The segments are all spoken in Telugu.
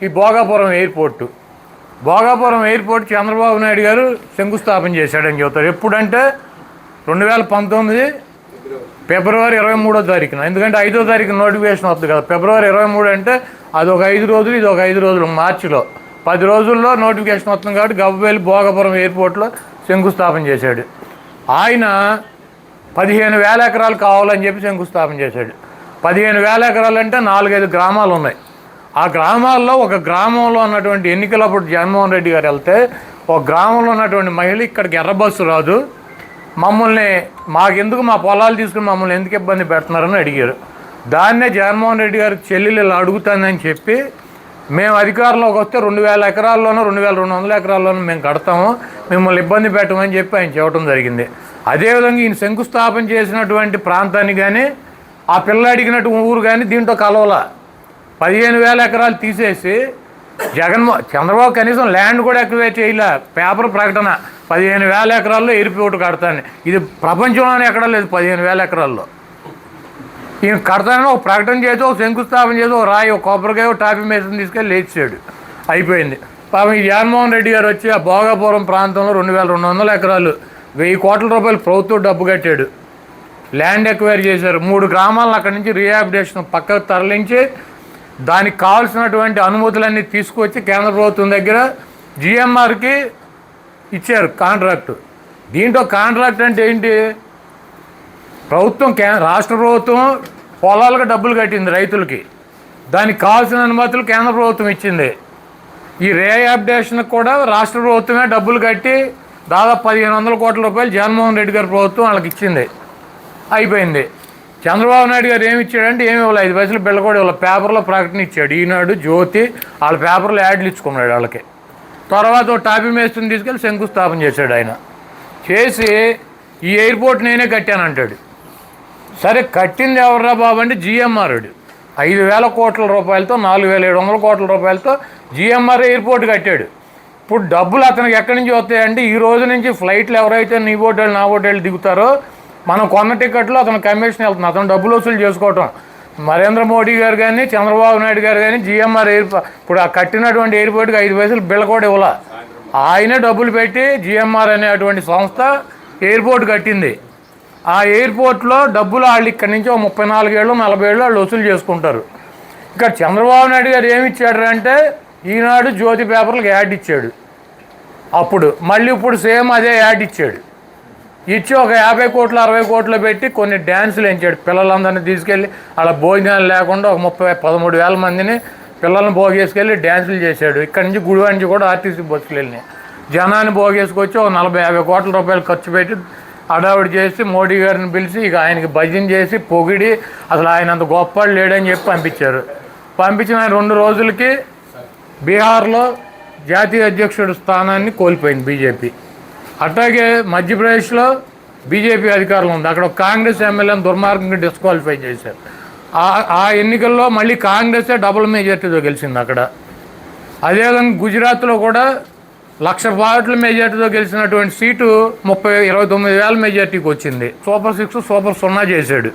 ఈ భోగాపురం ఎయిర్పోర్ట్ చంద్రబాబు నాయుడు గారు శంకుస్థాపన చేశాడని చెబుతారు. ఎప్పుడంటే 2019 ఫిబ్రవరి 23వ తారీఖున. ఎందుకంటే 5వ తారీఖున నోటిఫికేషన్ వస్తుంది కదా. ఫిబ్రవరి 23 అంటే అది ఒక 5 రోజులు, ఇది ఒక 5 రోజులు. మార్చిలో 10 రోజుల్లో నోటిఫికేషన్ వస్తుంది కాబట్టి గబ్బవేలి భోగాపురం ఎయిర్పోర్ట్లో శంకుస్థాపన చేశాడు. ఆయన 15,000 ఎకరాలు కావాలని చెప్పి శంకుస్థాపన చేశాడు. 15,000 ఎకరాలు అంటే 4-5 గ్రామాలు ఉన్నాయి. ఆ గ్రామాల్లో ఒక గ్రామంలో ఉన్నటువంటి ఎన్నికలప్పుడు జగన్మోహన్ రెడ్డి గారు వెళ్తే ఒక గ్రామంలో ఉన్నటువంటి మహిళ ఇక్కడికి ఎర్ర బస్సు రాదు, మమ్మల్ని మాకెందుకు మా పొలాలు తీసుకుని మమ్మల్ని ఎందుకు ఇబ్బంది పెడుతున్నారని అడిగారు. దాన్నే జగన్మోహన్ రెడ్డి గారు చెల్లెలు ఇలా అడుగుతుందని చెప్పి మేము అధికారంలోకి వస్తే 2,000 ఎకరాల్లోనూ 2,200 ఎకరాల్లోనూ మేము కడతాము, మిమ్మల్ని ఇబ్బంది పెట్టమని చెప్పి ఆయన చెప్పడం జరిగింది. అదేవిధంగా ఈయన శంకుస్థాపన చేసినటువంటి ప్రాంతాన్ని కానీ ఆ పిల్ల అడిగినట్టు ఊరు కానీ దీంట్లో కలవలా. 15,000 ఎకరాలు తీసేసి చంద్రబాబు కనీసం ల్యాండ్ కూడా ఎక్వేట్ చేయలే. పేపర్ ప్రకటన 15,000 ఎకరాల్లో ఎయిర్పోర్ట్ కడతాను. ఇది ప్రపంచంలోనే ఎక్కడా లేదు. 15,000 ఎకరాల్లో ఈయన కడతానని ఒక ప్రకటన చేసి ఒక శంకుస్థాపన చేసి ఒక రాయి, ఒక కొబ్బరికాయ, ఒక టాపీ మేసం తీసుకెళ్ళి లేచాడు. అయిపోయింది. పాపం ఈ జగన్మోహన్ రెడ్డి గారు వచ్చి ఆ భోగాపురం ప్రాంతంలో 2,200 ఎకరాలు 1,000 కోట్ల రూపాయలు ప్రభుత్వం డబ్బు కట్టాడు. ల్యాండ్ ఎక్వైర్ చేశారు. 3 గ్రామాలను అక్కడి నుంచి రీహాబిలిటేషన్ పక్కకు తరలించి దానికి కావాల్సినటువంటి అనుమతులన్నీ తీసుకొచ్చి కేంద్ర ప్రభుత్వం దగ్గర జిఎంఆర్కి ఇచ్చారు కాంట్రాక్టు. దీంట్లో కాంట్రాక్ట్ అంటే ఏంటి? రాష్ట్ర ప్రభుత్వం పొలాలకు డబ్బులు కట్టింది రైతులకి, దానికి కావాల్సిన అనుమతులు కేంద్ర ప్రభుత్వం ఇచ్చింది. ఈ రీహాబిలిటేషన్కి కూడా రాష్ట్ర ప్రభుత్వమే డబ్బులు కట్టి దాదాపు 1,500 కోట్ల రూపాయలు జగన్మోహన్ రెడ్డి గారి ప్రభుత్వం వాళ్ళకి ఇచ్చింది. అయిపోయింది. చంద్రబాబు నాయుడు గారు ఏమి ఇచ్చాడంటే ఏమి ఇవ్వాలి, 5 పైసలు బిళ్ళ కూడా ఇవ్వాలి. పేపర్లో ప్రకటన ఇచ్చాడు. ఈనాడు, జ్యోతి వాళ్ళ పేపర్లో యాడ్లు ఇచ్చుకున్నాడు వాళ్ళకి. తర్వాత ఒక టాపీ మేస్త్రిని తీసుకెళ్ళి శంకుస్థాపన చేశాడు. ఆయన చేసి ఈ ఎయిర్పోర్ట్ నేనే కట్టానంటాడు. సరే కట్టింది ఎవర్రా బాబు అంటే జిఎంఆర్. 5,000 కోట్ల రూపాయలతో 4,700 కోట్ల రూపాయలతో జిఎంఆర్ ఎయిర్పోర్ట్ కట్టాడు. ఇప్పుడు డబ్బులు అతనికి ఎక్కడి నుంచి వస్తాయంటే ఈ రోజు నుంచి ఫ్లైట్లు ఎవరైతే నీ ఓటేళ్ళు నా ఓటేళ్ళు దిగుతారో మనం కొన్న టికెట్లో అతను కమిషన్ వెళ్తుంది. అతను డబ్బులు వసూలు చేసుకోవటం. నరేంద్ర మోడీ గారు కానీ చంద్రబాబు నాయుడు గారు కానీ జిఎంఆర్ ఇప్పుడు ఆ కట్టినటువంటి ఎయిర్పోర్ట్కి 5 పైసలు బిళ్ళ కూడా ఇవ్వాల. ఆయనే డబ్బులు పెట్టి జిఎంఆర్ అనేటువంటి సంస్థ ఎయిర్పోర్ట్ కట్టింది. ఆ ఎయిర్పోర్ట్లో డబ్బులు వాళ్ళు ఇక్కడి నుంచి 34 ఏళ్ళు 40 ఏళ్ళు వాళ్ళు వసూలు చేసుకుంటారు. ఇక్కడ చంద్రబాబు నాయుడు గారు ఏమి ఇచ్చాడు అంటే ఈనాడు, జ్యోతి పేపర్లకు యాడ్ ఇచ్చాడు. అప్పుడు మళ్ళీ ఇప్పుడు సేమ్ అదే యాడ్ ఇచ్చాడు. ఇచ్చి ఒక 50 కోట్లు 60 కోట్లు పెట్టి కొన్ని డ్యాన్సులు వేయించాడు. పిల్లలందరినీ తీసుకెళ్ళి అలా భోజనాలు లేకుండా ఒక 13,000 మందిని పిల్లల్ని భోగేసుకెళ్ళి డ్యాన్సులు చేశాడు. ఇక్కడి నుంచి గుడివాడ నుంచి కూడా ఆర్టీసీ బస్సులు వెళ్ళినాయి. జనాన్ని భోగేసుకొచ్చి ఒక 40-50 కోట్ల రూపాయలు ఖర్చు పెట్టి అడావిడి చేసి మోడీ గారిని పిలిచి ఇక ఆయనకి భజన చేసి పొగిడి అసలు ఆయన అంత గొప్పవాడు లేడని చెప్పి పంపించారు. పంపించిన 2 రోజులకి బీహార్లో జాతీయ అధ్యక్షుడు స్థానాన్ని కోల్పోయింది బీజేపీ. అట్లాగే మధ్యప్రదేశ్లో బీజేపీ అధికారంలో ఉంది. అక్కడ కాంగ్రెస్ ఎమ్మెల్యేని దుర్మార్గంగా డిస్క్వాలిఫై చేశారు. ఆ ఎన్నికల్లో మళ్ళీ కాంగ్రెసే డబుల్ మెజార్టీతో గెలిచింది అక్కడ. అదేవిధంగా గుజరాత్లో కూడా 1,00,000 ఓట్ల మెజార్టీతో గెలిచినటువంటి సీటు 29,000 మెజార్టీకి వచ్చింది. సూపర్ 6 సూపర్ 0 చేశాడు.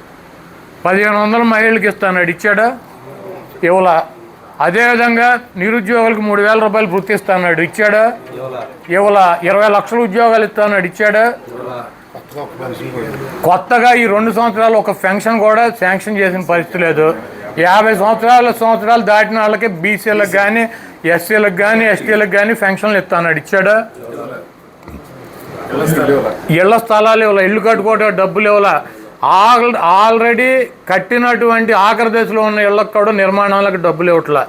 1,500 మహిళలకు ఇస్తాడు. ఇచ్చాడా? ఇవ్వలా. అదేవిధంగా నిరుద్యోగులకు 3,000 రూపాయలు వృత్తి ఇస్తాడు. ఇచ్చాడా? ఇవ్వలా. 20 లక్షల ఉద్యోగాలు ఇస్తాడు. ఇచ్చాడా? కొత్తగా ఈ 2 సంవత్సరాలు ఒక పెన్షన్ కూడా శాంక్షన్ చేసిన పరిస్థితి లేదు. 50 సంవత్సరాలు దాటిన వాళ్ళకి బీసీలకు కానీ ఎస్సీలకు కానీ ఎస్టీలకు కానీ పెన్షన్లు ఇస్తాడు. ఇచ్చాడా? ఇళ్ల స్థలాలు ఇవ్వాల, ఇల్లు కట్టుకోవడం డబ్బులు ఇవ్వాల. ఆల్రెడీ కట్టినటువంటి ఆఖరి దశలో ఉన్న ఇళ్లకు కూడా నిర్మాణాలకు డబ్బులు ఇవ్వట్లా.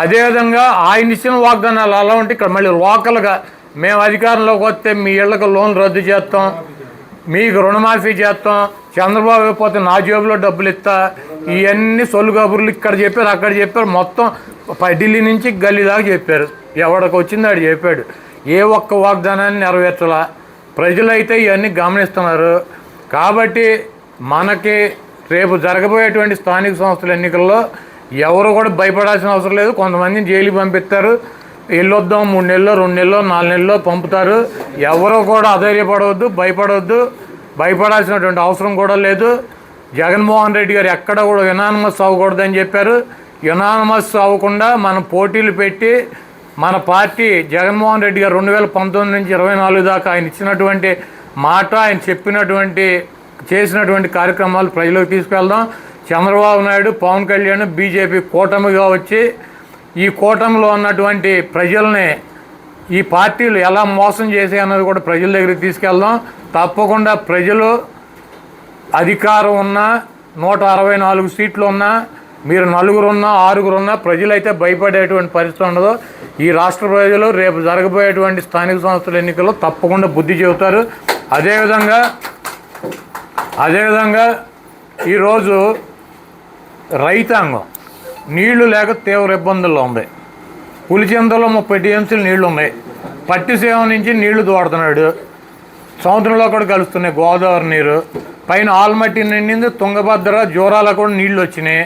అదేవిధంగా ఆయన ఇచ్చిన వాగ్దానాలు అలా ఉంటే ఇక్కడ మళ్ళీ లోకల్గా మేము అధికారంలోకి వస్తే మీ ఇళ్లకు లోన్ రద్దు చేస్తాం, మీకు రుణమాఫీ చేస్తాం, చంద్రబాబు అయిపోతే నా జేబులో డబ్బులు ఇస్తా, ఇవన్నీ సొల్లు కబుర్లు ఇక్కడ చెప్పారు అక్కడ చెప్పారు. మొత్తం ఢిల్లీ నుంచి గల్లీ దాకా చెప్పారు. ఎవడికి వచ్చింది ఆడు చెప్పాడు. ఏ ఒక్క వాగ్దానాన్ని నెరవేర్చలా. ప్రజలైతే ఇవన్నీ గమనిస్తున్నారు. కాబట్టి మనకి రేపు జరగబోయేటువంటి స్థానిక సంస్థల ఎన్నికల్లో ఎవరు కూడా భయపడాల్సిన అవసరం లేదు. కొంతమందిని జైలుకి పంపిస్తారు. వెళ్ళొద్దాం 3 నెలల్లో 2 నెలల్లో 4 నెలల్లో పంపుతారు. ఎవరు కూడా అధైర్యపడవద్దు, భయపడాల్సినటువంటి అవసరం కూడా లేదు. జగన్మోహన్ రెడ్డి గారు ఎక్కడ కూడా యునానిమస్ అవ్వకూడదని చెప్పారు. యునానమస్ అవ్వకుండా మనం పోటీలు పెట్టి మన పార్టీ జగన్మోహన్ రెడ్డి గారు 2019 నుంచి 24 దాకా ఆయన ఇచ్చినటువంటి మాట, ఆయన చెప్పినటువంటి చేసినటువంటి కార్యక్రమాలు ప్రజలకు తీసుకెళ్దాం. చంద్రబాబు నాయుడు, పవన్ కళ్యాణ్, బీజేపీ కూటమిగా వచ్చి ఈ కూటమిలో ఉన్నటువంటి ప్రజల్ని ఈ పార్టీలు ఎలా మోసం చేసే అన్నది కూడా ప్రజల దగ్గరికి తీసుకెళ్దాం. తప్పకుండా ప్రజలు అధికారం ఉన్నా 164 సీట్లు ఉన్నా మీరు 4 ఉన్నా 6 ఉన్నా ప్రజలైతే భయపడేటువంటి పరిస్థితి ఉండదు. ఈ రాష్ట్ర ప్రజలు రేపు జరగబోయేటువంటి స్థానిక సంస్థల ఎన్నికల్లో తప్పకుండా బుద్ధి చెబుతారు. అదేవిధంగా ఈరోజు రైతాంగం నీళ్లు లేక తీవ్ర ఇబ్బందుల్లో ఉంది. పులిచెంతలో 30 టీఎంసీలు నీళ్లు ఉన్నాయి. పట్టిసీమ నుంచి నీళ్లు తోడుతున్నాడు, సముద్రంలో కూడా కలుస్తున్నాయి గోదావరి నీరు. పైన ఆల్మట్టి నిండింది, తుంగభద్ర, జోరాల కూడా నీళ్లు వచ్చినాయి.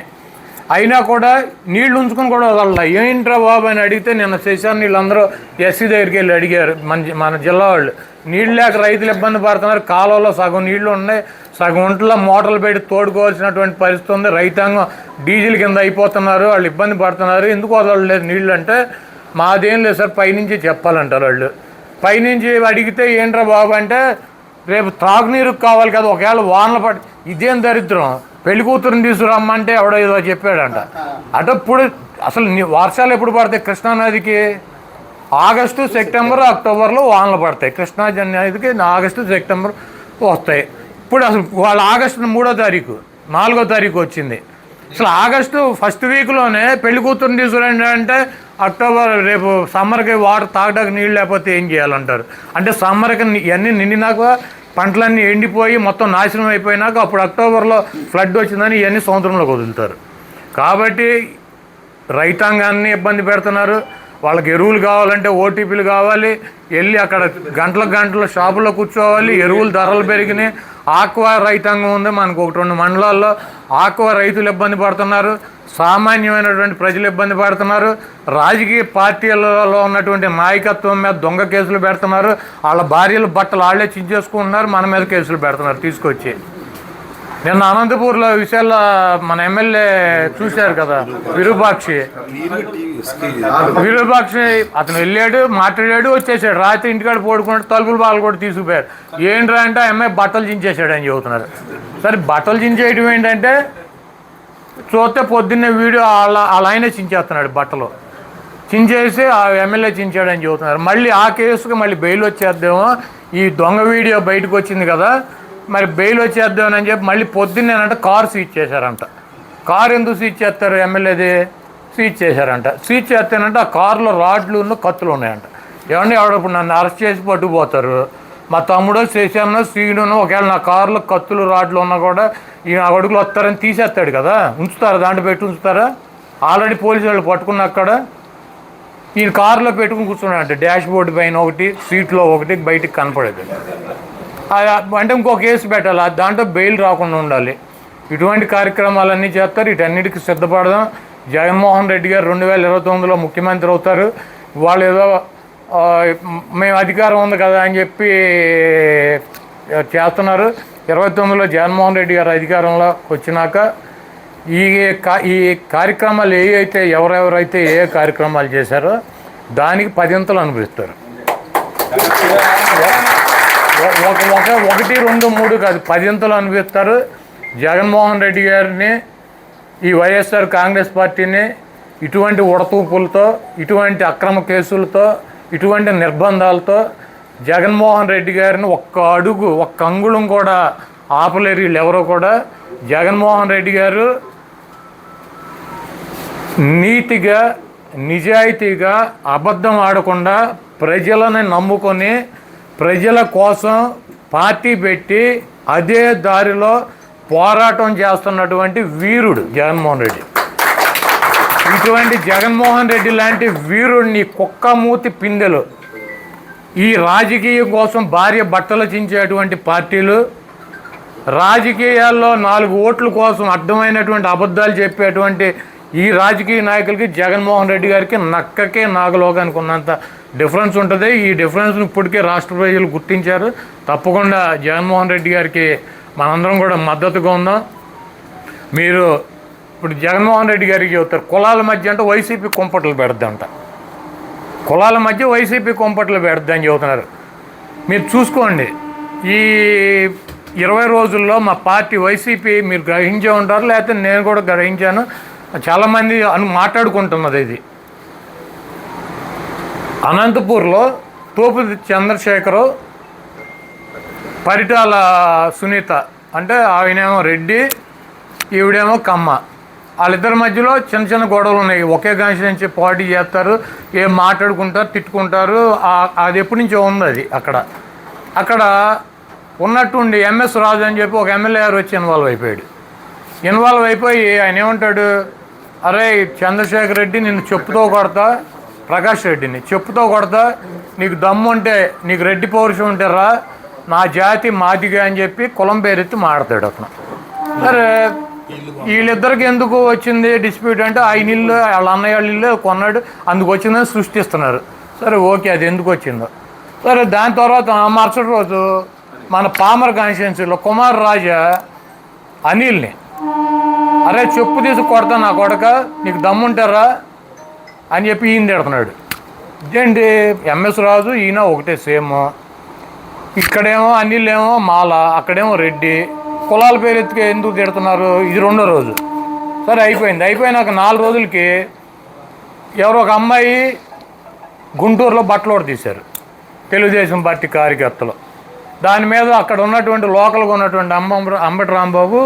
అయినా కూడా నీళ్లు ఉంచుకొని కూడా వదల. ఏంట్రా బాబు అని అడిగితే నిన్న శశాన్ని వీళ్ళందరూ ఎస్సీ దగ్గరికి వెళ్ళి అడిగారు. మన జిల్లా వాళ్ళు నీళ్ళు లేక రైతులు ఇబ్బంది పడుతున్నారు. కాలువలో సగం నీళ్లు ఉన్నాయి, సగం ఒంట్లో మోటార్లు పెట్టి తోడుకోవాల్సినటువంటి పరిస్థితి ఉంది. రైతాంగం డీజిల్ కింద అయిపోతున్నారు, వాళ్ళు ఇబ్బంది పడుతున్నారు. ఎందుకు వదలలేదు నీళ్ళు అంటే మాదేం లేదు సార్, పైనుంచి చెప్పాలంటారు వాళ్ళు. పైనుంచి అడిగితే ఏంట్రా బాబు అంటే రేపు త్రాగునీరు కావాలి కదా, ఒకవేళ వానలు పడి ఇదేం దరిద్రం, పెళ్లి కూతురుని తీసుకురమ్మంటే ఎవడో ఏదో చెప్పాడంట. అటప్పుడు అసలు వర్షాలు ఎప్పుడు పడతాయి కృష్ణానదికి? ఆగస్టు, సెప్టెంబర్, అక్టోబర్లో వానలు పడతాయి. కృష్ణా నదికి ఆగస్టు, సెప్టెంబర్ వస్తాయి. ఇప్పుడు అసలు వాళ్ళ ఆగస్టు 3వ తారీఖు 4వ తారీఖు వచ్చింది. అసలు ఆగస్టు ఫస్ట్ వీక్లోనే పెళ్లి కూతురుని తీసుకురండి అంటే అక్టోబర్ రేపు సమ్మర్కి వాటర్ తాగడానికి నీళ్ళు లేకపోతే ఏం చేయాలంటారు. అంటే సమ్మర్కి ఇవన్నీ నిండినాక పంటలన్నీ ఎండిపోయి మొత్తం నాశనం అయిపోయినాక అప్పుడు అక్టోబర్లో ఫ్లడ్ వచ్చిందని ఇవన్నీ సముద్రంలోకి వదులుతారు. కాబట్టి రైతాంగాన్ని ఇబ్బంది పెడుతున్నారు. వాళ్ళకి ఎరువులు కావాలంటే ఓటీపీలు కావాలి, వెళ్ళి అక్కడ గంటల షాపులో కూర్చోవాలి. ఎరువులు ధరలు పెరిగినాయి. ఆక్వా రైతాంగం ఉంది మనకు 1-2 మండలాల్లో. ఆక్వా రైతులు ఇబ్బంది పడుతున్నారు, సామాన్యమైనటువంటి ప్రజలు ఇబ్బంది పడుతున్నారు. రాజకీయ పార్టీలలో ఉన్నటువంటి నాయకత్వం మీద దొంగ కేసులు పెడుతున్నారు. వాళ్ళ భార్యలు బట్టలు వాళ్ళే చించేసుకుంటున్నారు, మన మీద కేసులు పెడుతున్నారు తీసుకొచ్చి. నిన్న అనంతపూర్లో విషయాల్లో మన ఎమ్మెల్యే చూశారు కదా, విరూపాక్షి అతను వెళ్ళాడు, మాట్లాడాడు, వచ్చేసాడు. రాత్రి ఇంటికాడ పోడుకుంటే తలుపులు బాగా కూడా తీసుకుపోయారు. ఏంట్రా అంటే ఆ అమ్మాయి బట్టలు చించేసాడు అని చెబుతున్నారు. సరే బట్టలు చించేయడం ఏంటంటే చూస్తే పొద్దున్నే వీడియో వాళ్ళ ఆయనే చించేస్తున్నాడు, బట్టలు చించేసి ఆ ఎమ్మెల్యే చించాడని చెబుతున్నారు. మళ్ళీ ఆ కేసుకి మళ్ళీ బెయిల్ వచ్చేద్దామో, ఈ దొంగ వీడియో బయటకు వచ్చింది కదా, మరి బెయిల్ వచ్చేద్దామని చెప్పి మళ్ళీ పొద్దున్నేనంట కారు సీజ్ చేశారంట. కారు ఎందుకు సీజ్ చేస్తారు, ఎమ్మెల్యేది సీజ్ చేశారంట. సీజ్ చేస్తేనంటే ఆ కారులో రాడ్లు కత్తులు ఉన్నాయంట. ఏమంటే ఇప్పుడు నన్ను అరెస్ట్ చేసి పట్టుకుపోతారు. మా తమ్ముడో శశాన్నో శ్రీనునో ఒకవేళ నా కారులో కత్తులు రాడ్లు ఉన్నా కూడా ఈ అడుగులు వస్తారని తీసేస్తాడు కదా, ఉంచుతారా? దాంట్లో పెట్టి ఉంచుతారా? ఆల్రెడీ పోలీసు వాళ్ళు పట్టుకున్న అక్కడ ఈయన కారులో పెట్టుకుని కూర్చున్నాడంట. డాష్ బోర్డు పైన ఒకటి, సీట్లో ఒకటి, బయటికి కనపడేది. అంటే ఇంకో కేసు పెట్టాలి, దాంట్లో బెయిల్ రాకుండా ఉండాలి. ఇటువంటి కార్యక్రమాలన్నీ చేస్తారు. వీటన్నిటికీ సిద్ధపడదాం. జగన్మోహన్ రెడ్డి గారు 2029లో ముఖ్యమంత్రి అవుతారు. వాళ్ళు ఏదో మేము అధికారం ఉంది కదా అని చెప్పి చేస్తున్నారు. 29లో జగన్మోహన్ రెడ్డి గారు అధికారంలో వచ్చినాక ఈ కార్యక్రమాలు ఎవరెవరైతే ఏ కార్యక్రమాలు చేశారో దానికి 10 అనుభవిస్తారు. 1, 2, 3 కాదు, 10 అనుభవిస్తారు. జగన్మోహన్ రెడ్డి గారిని, ఈ వైఎస్ఆర్ కాంగ్రెస్ పార్టీని ఇటువంటి ఉడతూపులతో, ఇటువంటి అక్రమ కేసులతో, ఇటువంటి నిర్బంధాలతో జగన్మోహన్ రెడ్డి గారిని ఒక్క అంగుళం కూడా ఆపలేరు వీళ్ళు ఎవరో కూడా. జగన్మోహన్ రెడ్డి గారు నీతిగా, నిజాయితీగా, అబద్ధం ఆడకుండా ప్రజలను నమ్ముకొని ప్రజల కోసం పార్టీ పెట్టి అదే దారిలో పోరాటం చేస్తున్నటువంటి వీరుడు జగన్మోహన్ రెడ్డి. ఇటువంటి జగన్మోహన్ రెడ్డి లాంటి వీరుడిని కుక్కమూతి పిందెలు ఈ రాజకీయం కోసం భార్య బట్టలు చించేటువంటి పార్టీలు, రాజకీయాల్లో 4 ఓట్ల కోసం అర్థమైనటువంటి అబద్ధాలు చెప్పేటువంటి ఈ రాజకీయ నాయకులకి జగన్మోహన్ రెడ్డి గారికి నక్కకే నాగలోకానికి ఉన్నంత డిఫరెన్స్ ఉంటుంది. ఈ డిఫరెన్స్ను ఇప్పటికే రాష్ట్ర ప్రజలు గుర్తించారు. తప్పకుండా జగన్మోహన్ రెడ్డి గారికి మనందరం కూడా మద్దతుగా ఉందాం. మీరు ఇప్పుడు జగన్మోహన్ రెడ్డి గారికి చెబుతారు కులాల మధ్య అంటే వైసీపీ కుంపట్లు పెడద్దంట, కులాల మధ్య వైసీపీ కుంపట్లు పెడద్దని చెబుతున్నారు. మీరు చూసుకోండి, ఈ 20 రోజుల్లో మా పార్టీ వైసీపీ మీరు గ్రహించే ఉంటారు, లేకపోతే నేను కూడా గ్రహించాను, చాలామంది మాట్లాడుకుంటున్నది. ఇది అనంతపూర్లో తోపు చంద్రశేఖరు, పరిటాల సునీత, అంటే ఆయనేమో రెడ్డి, ఈవిడేమో కమ్మ, వాళ్ళిద్దరి మధ్యలో చిన్న చిన్న గొడవలు ఉన్నాయి. ఒకే కాన్స్టిట్యున్సీ పోటీ చేస్తారు, ఏం మాట్లాడుకుంటారు, తిట్టుకుంటారు. అది ఎప్పటి నుంచో ఉంది. అది అక్కడ ఉన్నట్టుండి ఎంఎస్ రాజు అని చెప్పి ఒక ఎమ్మెల్యే గారు వచ్చి ఇన్వాల్వ్ అయిపోయి ఆయన ఏమంటాడు, అరే చంద్రశేఖర్ రెడ్డి నిన్ను చెప్పుతో కొడతా, ప్రకాష్ రెడ్డిని చెప్పుతో కొడతా, నీకు దమ్ము ఉంటే, నీకు రెడ్డి పౌరుషం ఉంటే రా, నా జాతి మాదిగా అని చెప్పి కులం పేరెత్తి మాడతాడు అతను. సరే వీళ్ళిద్దరికి ఎందుకు వచ్చింది డిస్ప్యూట్ అంటే, ఆయన ఇల్లు వాళ్ళ అన్నయ్య వాళ్ళ ఇల్లు కొన్నాడు, అందుకు వచ్చిందని సృష్టిస్తున్నారు. సరే ఓకే, అది ఎందుకు వచ్చిందో సరే. దాని తర్వాత మరుసటి రోజు మన పామర్ కాన్స్టిట్యున్సీలో కుమార్ రాజా అనిల్ని, అరే చెప్పు తీసి కొడతా నా కొడక, నీకు దమ్ముంటారా అని చెప్పి ఈయన తిడుతున్నాడు. ఇదేంటి ఎంఎస్ రాజు ఈయన ఒకటే సేమ్, ఇక్కడేమో అనిల్ ఏమో మాల, అక్కడేమో రెడ్డి, కులాల పేరు ఎత్తుకే ఎందుకు తిడుతున్నారు? ఇది 2వ రోజు. సరే అయిపోయినాక 4 రోజులకి ఎవరో ఒక అమ్మాయి గుంటూరులో బట్టలోడు తీశారు, తెలుగుదేశం పార్టీ కార్యకర్తలు. దాని మీద అక్కడ ఉన్నటువంటి లోకల్గా ఉన్నటువంటి అంబటి రాంబాబు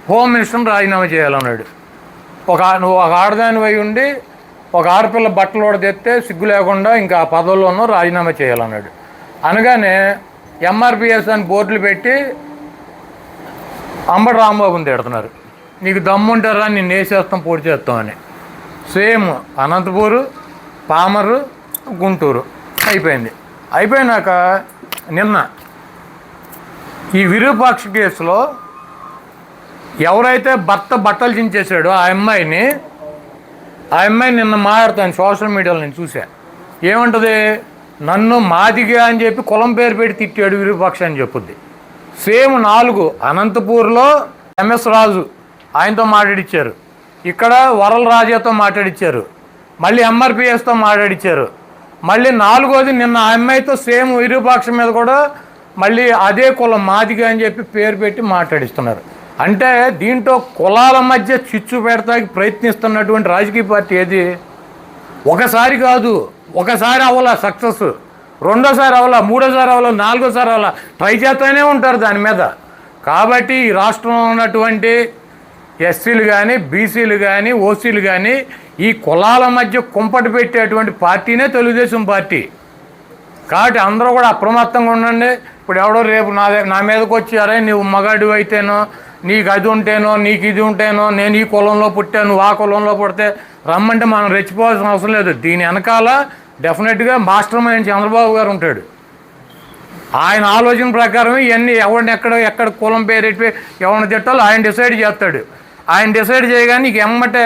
హోమ్ మినిస్టర్ని రాజీనామా చేయాలన్నాడు. నువ్వు ఒక ఆడదాని అయి ఉండి ఒక ఆడపిల్ల బట్టలోడు తెస్తే సిగ్గు లేకుండా ఇంకా ఆ పదవుల్లోనూ రాజీనామా చేయాలన్నాడు. అనగానే ఎంఆర్పిఎస్ అని బోర్డులు పెట్టి అంబటి రాంబాబుని తిడుతున్నారు, నీకు దమ్ముంటారా నిన్ను వేసేస్తాం పొడి చేస్తామని. సేమ్ అనంతపూరు, పామరు, గుంటూరు అయిపోయినాక నిన్న ఈ విరూపాక్ష కేసులో ఎవరైతే భర్త బట్టలు చించేశాడో ఆ అమ్మాయి నిన్న మాట్లాడుతాను సోషల్ మీడియాలో నేను చూసా. ఏమంటుంది, నన్ను మాదిగా అని చెప్పి కులం పేరు పెట్టి తిట్టాడు విరూపాక్ష అని చెప్పుద్ది. సేమ్ 4 అనంతపూర్లో ఎంఎస్ రాజు ఆయనతో మాట్లాడిచ్చారు, ఇక్కడ వరల రాజాతో మాట్లాడిచ్చారు, మళ్ళీ ఎంఆర్పిఎస్తో మాట్లాడిచ్చారు, మళ్ళీ 4వది నిన్న ఆ అమ్మాయితో సేమ్ విరూపాక్ష మీద కూడా మళ్ళీ అదే కులం మాదిగా అని చెప్పి పేరు పెట్టి మాట్లాడిస్తున్నారు. అంటే దీంట్లో కులాల మధ్య చిచ్చు పెడతాకి ప్రయత్నిస్తున్నటువంటి రాజకీయ పార్టీ ఏది? ఒకసారి కాదు, ఒకసారి అవ్వాల సక్సెస్, 2వసారి అవ్వాల, 3వసారి అవ్వాల, 4వసారి అవ్వాల, ట్రై చేస్తూనే ఉంటారు దాని మీద. కాబట్టి ఈ రాష్ట్రంలో ఉన్నటువంటి ఎస్సీలు కానీ, బీసీలు కానీ, ఓసీలు కానీ ఈ కులాల మధ్య కుంపటి పెట్టేటువంటి పార్టీనే తెలుగుదేశం పార్టీ. కాబట్టి అందరూ కూడా అప్రమత్తంగా ఉండండి. ఇప్పుడు ఎవడో రేపు నా మీదకి వచ్చి, అరే నువ్వు మగాడు అయితేనో, నీకు అది ఉంటేనో, నీకు ఇది ఉంటేనో, నేను ఈ కులంలో పుట్టాను, నువ్వు ఆ కులంలో పుడితే రమ్మంటే మనం రెచ్చిపోవాల్సిన అవసరం లేదు. దీని వెనకాల డెఫినెట్గా మాస్టర్ మైండ్ చంద్రబాబు గారు ఉంటాడు. ఆయన ఆలోచన ప్రకారం ఇవన్నీ ఎవరిని ఎక్కడ కులం పేరెట్టి ఎవరిని తిట్టాలో ఆయన డిసైడ్ చేస్తాడు. ఆయన డిసైడ్ చేయగానే నీకు ఎమ్మటే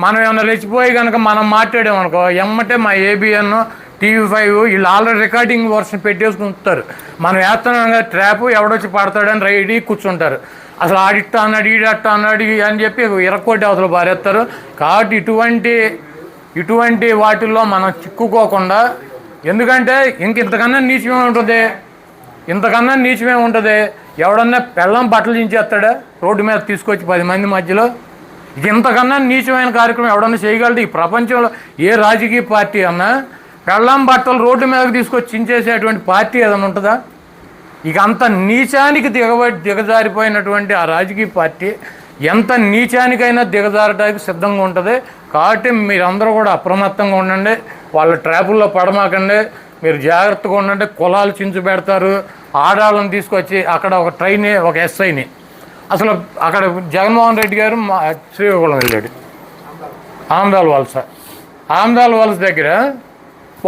మనం ఏమైనా రెచ్చిపోయి కనుక మనం మాట్లాడామనుకో, ఎమ్మటే మా ఏబిఎన్, TV5 వీళ్ళు ఆల్రెడీ రికార్డింగ్ వర్షన్ పెట్టేసి ఉంచుతారు. మనం వేస్తున్నాం కదా ట్రాప్, ఎవడొచ్చి పడతాడని రెడీ కూర్చుంటారు. అసలు ఆడిట్ట అన్నాడు, ఈడట్ట అన్నాడు అని చెప్పి ఇరక్కోటి అవతల పారేస్తారు. కాబట్టి ఇటువంటి వాటిల్లో మనం చిక్కుకోకుండా, ఎందుకంటే ఇంతకన్నా నీచమే ఉంటుంది. ఎవడన్నా పెళ్ళం బట్టలు చించేస్తాడా రోడ్డు మీద తీసుకొచ్చి 10 మంది మధ్యలో? ఇంతకన్నా నీచమైన కార్యక్రమం ఎవడన్నా చేయగలడు ఈ ప్రపంచంలో? ఏ రాజకీయ పార్టీ అన్నా పెళ్ళం బట్టలు రోడ్డు మీదకి తీసుకొచ్చి చించేసేటువంటి పార్టీ ఏదైనా ఉంటుందా? ఇక అంత నీచానికి దిగజారిపోయినటువంటి ఆ రాజకీయ పార్టీ ఎంత నీచానికైనా దిగజారడానికి సిద్ధంగా ఉంటుంది. కాబట్టి మీరందరూ కూడా అప్రమత్తంగా ఉండండి, వాళ్ళ ట్రాపుల్లో పడమాకండి, మీరు జాగ్రత్తగా ఉండండి. కులాలు చించు పెడతారు, ఆడాళ్ళని తీసుకొచ్చి అక్కడ ఒక ఎస్ఐని అసలు అక్కడ జగన్మోహన్ రెడ్డి గారు శ్రీకాకుళం వెళ్ళాడు, ఆమ్దాల్ వలస దగ్గర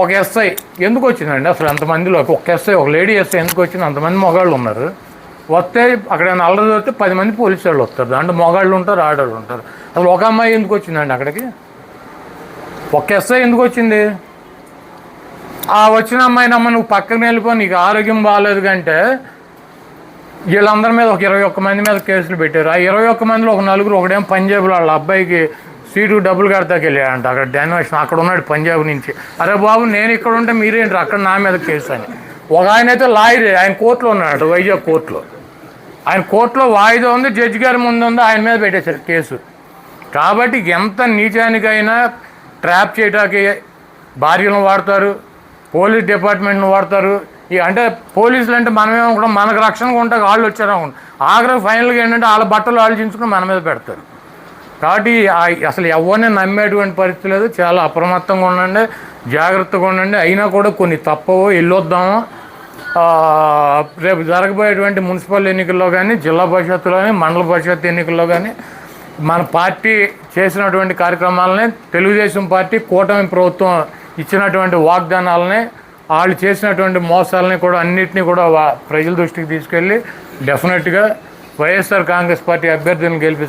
ఒక ఎస్ఐ ఎందుకు వచ్చిందండి అసలు అంతమందిలో? ఒక ఎస్ఐ, ఒక లేడీ ఎస్ఐ ఎందుకు వచ్చింది? అంతమంది మగాళ్ళు ఉన్నారు. వస్తే అక్కడ అల్లరి వస్తే 10 మంది పోలీసు వాళ్ళు వస్తారు, దాంట్లో మగాళ్ళు ఉంటారు, ఆడవాళ్ళు ఉంటారు. అసలు ఒక అమ్మాయి ఎందుకు వచ్చిందండి అక్కడికి? ఒక ఎస్ఐ ఎందుకు వచ్చింది? ఆ వచ్చిన అమ్మాయిని, అమ్మ నువ్వు పక్కన వెళ్ళిపో, నీకు ఆరోగ్యం బాగాలేదు కంటే వీళ్ళందరి మీద ఒక 21 మంది మీద కేసులు పెట్టారు. ఆ 21 మందిలో ఒక నలుగురు, ఒకడేం పంజాబ్లో వాళ్ళ అబ్బాయికి సీటు డబ్బులు కడతాకి వెళ్ళాడంట. అక్కడ డాన్వేషన్ అక్కడ ఉన్నాడు పంజాబ్ నుంచి. అరే బాబు నేను ఇక్కడ ఉంటే మీరేంటారు అక్కడ నా మీద కేసు అని. ఒక ఆయన అయితే లాయర్, ఆయన కోర్టులో ఉన్నాడు, వైజాగ్ కోర్టులో. ఆయన కోర్టులో వాయిదా ఉంది, జడ్జి గారి ముందు ఉంది, ఆయన మీద పెట్టేశారు కేసు. కాబట్టి ఎంత నీచానికైనా ట్రాప్ చేయడానికి భార్యలను వాడతారు, పోలీస్ డిపార్ట్మెంట్ను వాడతారు. అంటే పోలీసులు అంటే మనమేమనుకుంటాం మనకు రక్షణగా ఉంటే వాళ్ళు వచ్చారనుకుంటాం. ఆఖరికి ఫైనల్గా ఏంటంటే వాళ్ళ బట్టలు ఆలోచించుకుని మన మీద పెడతారు. కాబట్టి అసలు ఎవరిని నమ్మేటువంటి పరిస్థితి లేదు. చాలా అప్రమత్తంగా ఉండండి, జాగ్రత్తగా ఉండండి. అయినా కూడా కొన్ని తప్పవు, వెళ్ళొద్దాము. రేపు జరగబోయేటువంటి మున్సిపల్ ఎన్నికల్లో కానీ, జిల్లా పరిషత్తులో కానీ, మండల పరిషత్ ఎన్నికల్లో కానీ మన పార్టీ చేసినటువంటి కార్యక్రమాలని, తెలుగుదేశం పార్టీ కూటమి ప్రభుత్వం ఇచ్చినటువంటి వాగ్దానాలని, వాళ్ళు చేసినటువంటి మోసాలని కూడా అన్నిటినీ కూడా ప్రజల దృష్టికి తీసుకెళ్ళి డెఫినెట్గా వైఎస్ఆర్ కాంగ్రెస్ పార్టీ అభ్యర్థులను గెలిపిస్తారు.